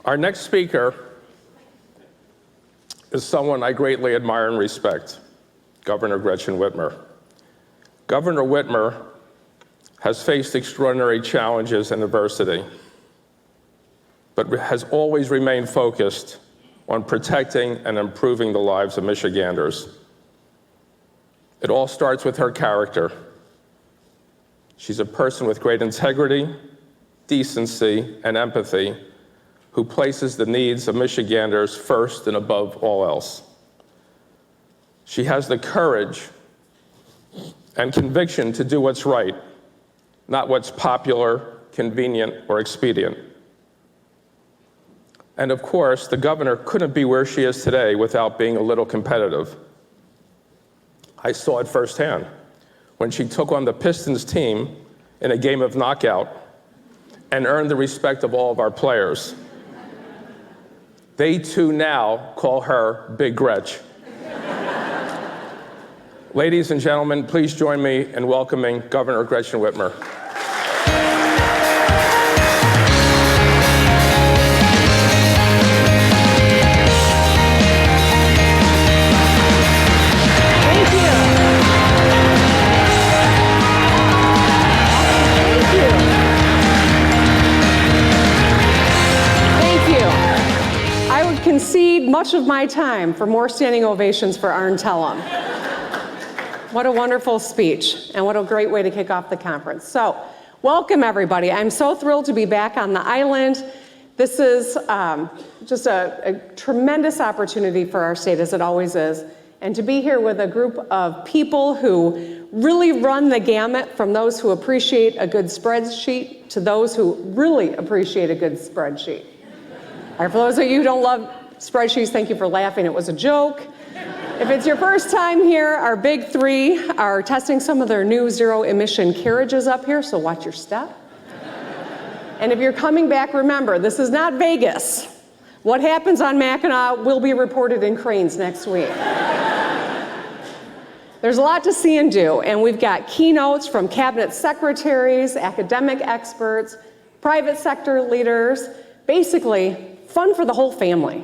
Our next speaker is someone I greatly admire and respect, Governor Gretchen Whitmer. Governor Whitmer has faced extraordinary challenges and adversity, but has always remained focused on protecting and improving the lives of Michiganders. It all starts with her character. She's a person with great integrity, decency, and empathy, who places the needs of Michiganders first and above all else. She has the courage and conviction to do what's right, not what's popular, convenient, or expedient. And of course, the governor couldn't be where she is today without being a little competitive. I saw it firsthand when she took on the Pistons team in a game of knockout and earned the respect of all of our players. They too now call her Big Gretch. Ladies and gentlemen, please join me in welcoming Governor Gretchen Whitmer. Concede much of my time for more standing ovations for Arn Tellem. What a wonderful speech, and what a great way to kick off the conference. So, welcome everybody. I'm so thrilled to be back on the island. This is just a tremendous opportunity for our state, as it always is, and to be here with a group of people who really run the gamut, from those who appreciate a good spreadsheet to those who really appreciate a good spreadsheet. All right, for those of you who don't love spreadsheets, thank you for laughing. It was a joke. If it's your first time here, our big three are testing some of their new zero-emission carriages up here, so watch your step. And if you're coming back, remember, this is not Vegas. What happens on Mackinac will be reported in Cranes next week. There's a lot to see and do, and we've got keynotes from cabinet secretaries, academic experts, private sector leaders, basically fun for the whole family.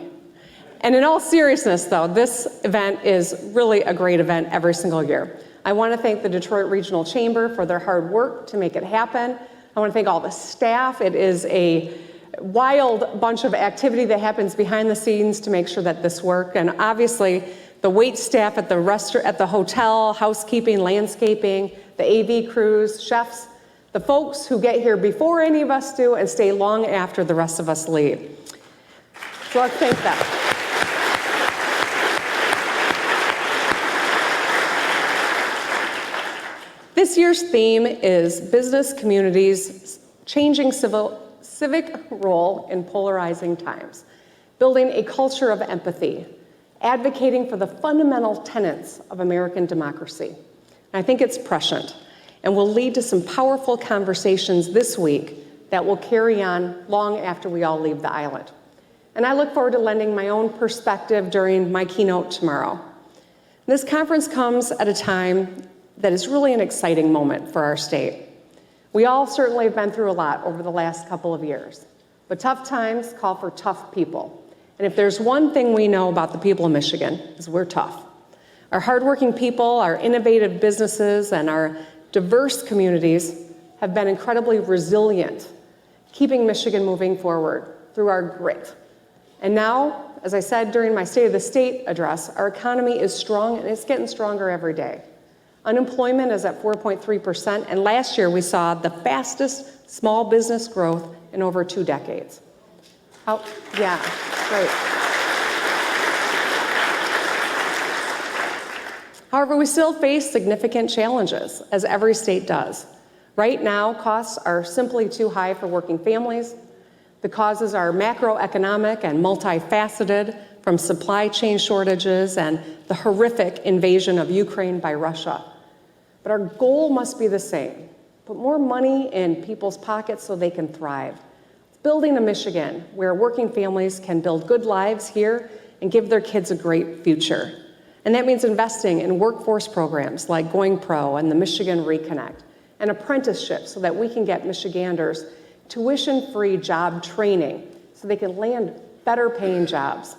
And in all seriousness, though, this event is really a great event every single year. I want to thank the Detroit Regional Chamber for their hard work to make it happen. I want to thank all the staff. It is a wild bunch of activity that happens behind the scenes to make sure that this works. And obviously, the wait staff at the restaurant, at the hotel, housekeeping, landscaping, the AV crews, chefs, the folks who get here before any of us do and stay long after the rest of us leave. So let's thank them. This year's theme is business communities changing civic role in polarizing times, building a culture of empathy, advocating for the fundamental tenets of American democracy. And I think it's prescient and will lead to some powerful conversations this week that will carry on long after we all leave the island. And I look forward to lending my own perspective during my keynote tomorrow. This conference comes at a time that is really an exciting moment for our state. We all certainly have been through a lot over the last couple of years, but tough times call for tough people. And if there's one thing we know about the people of Michigan, is we're tough. Our hardworking people, our innovative businesses, and our diverse communities have been incredibly resilient, keeping Michigan moving forward through our grit. And now, as I said during my State of the State address, our economy is strong and it's getting stronger every day. Unemployment is at 4.3%, and last year we saw the fastest small business growth in over 2 decades. Yeah, great. However, we still face significant challenges, as every state does. Right now, costs are simply too high for working families. The causes are macroeconomic and multifaceted, from supply chain shortages and the horrific invasion of Ukraine by Russia. But our goal must be the same: put more money in people's pockets so they can thrive. It's building a Michigan where working families can build good lives here and give their kids a great future. And that means investing in workforce programs like Going Pro and the Michigan Reconnect, and apprenticeships so that we can get Michiganders tuition-free job training so they can land better paying jobs.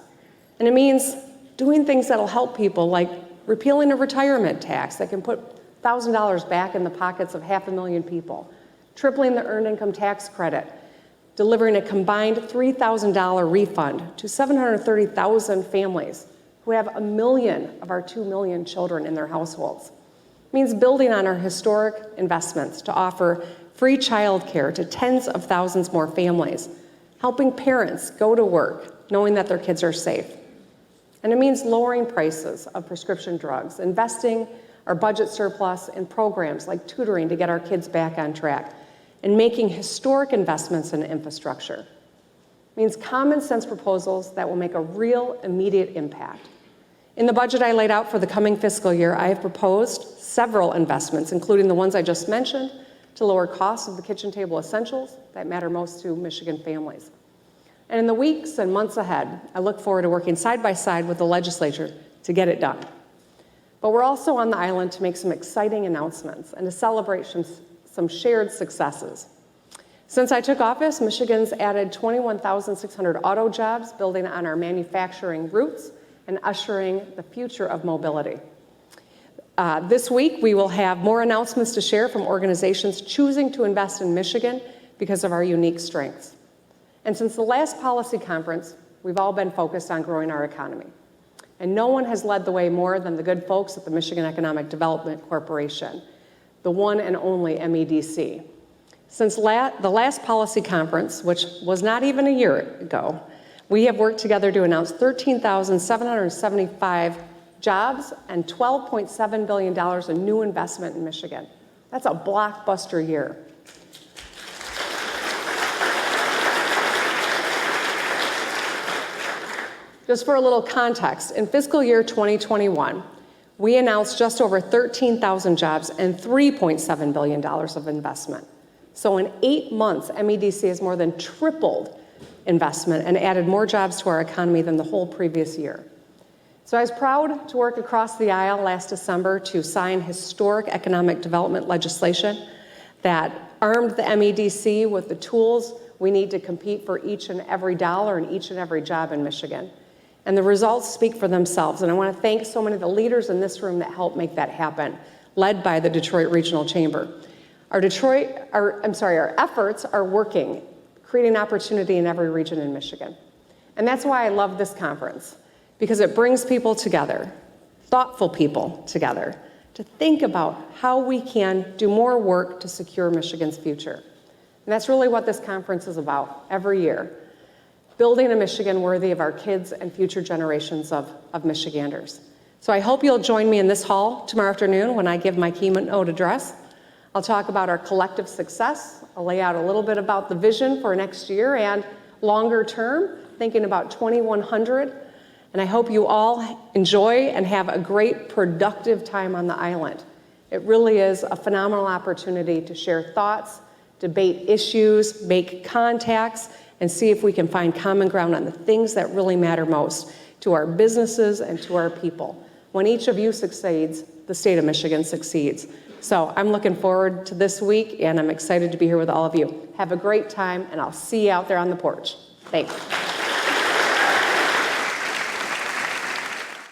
And it means doing things that'll help people, like repealing a retirement tax that can put $1,000 back in the pockets of 500,000 people, tripling the earned income tax credit, delivering a combined $3,000 refund to 730,000 families who have 1 million of our 2 million children in their households. It means building on our historic investments to offer free childcare to tens of thousands more families, helping parents go to work knowing that their kids are safe. And it means lowering prices of prescription drugs, investing our budget surplus in programs like tutoring to get our kids back on track, and making historic investments in infrastructure. It means common sense proposals that will make a real immediate impact. In the budget I laid out for the coming fiscal year, I have proposed several investments, including the ones I just mentioned, to lower costs of the kitchen table essentials that matter most to Michigan families. And in the weeks and months ahead, I look forward to working side by side with the legislature to get it done. But we're also on the island to make some exciting announcements and to celebrate some shared successes. Since I took office, Michigan's added 21,600 auto jobs, building on our manufacturing roots and ushering the future of mobility. This week, we will have more announcements to share from organizations choosing to invest in Michigan because of our unique strengths. And since the last policy conference, we've all been focused on growing our economy. And no one has led the way more than the good folks at the Michigan Economic Development Corporation, the one and only MEDC. Since the last policy conference, which was not even a year ago, we have worked together to announce 13,775 jobs and $12.7 billion in new investment in Michigan. That's a blockbuster year. Just for a little context, in fiscal year 2021, we announced just over 13,000 jobs and $3.7 billion of investment. So in 8 months, MEDC has more than tripled investment and added more jobs to our economy than the whole previous year. So I was proud to work across the aisle last December to sign historic economic development legislation that armed the MEDC with the tools we need to compete for each and every dollar and each and every job in Michigan. And the results speak for themselves. And I want to thank so many of the leaders in this room that helped make that happen, led by the Detroit Regional Chamber. Our efforts are working, creating opportunity in every region in Michigan. And that's why I love this conference, because it brings people together, thoughtful people together, to think about how we can do more work to secure Michigan's future. And that's really what this conference is about every year. Building a Michigan worthy of our kids and future generations of Michiganders. So I hope you'll join me in this hall tomorrow afternoon when I give my keynote address. I'll talk about our collective success. I'll lay out a little bit about the vision for next year and longer term, thinking about 2100. And I hope you all enjoy and have a great, productive time on the island. It really is a phenomenal opportunity to share thoughts, debate issues, make contacts, and see if we can find common ground on the things that really matter most to our businesses and to our people. When each of you succeeds, the state of Michigan succeeds. So I'm looking forward to this week, and I'm excited to be here with all of you. Have a great time, and I'll see you out there on the porch. Thanks.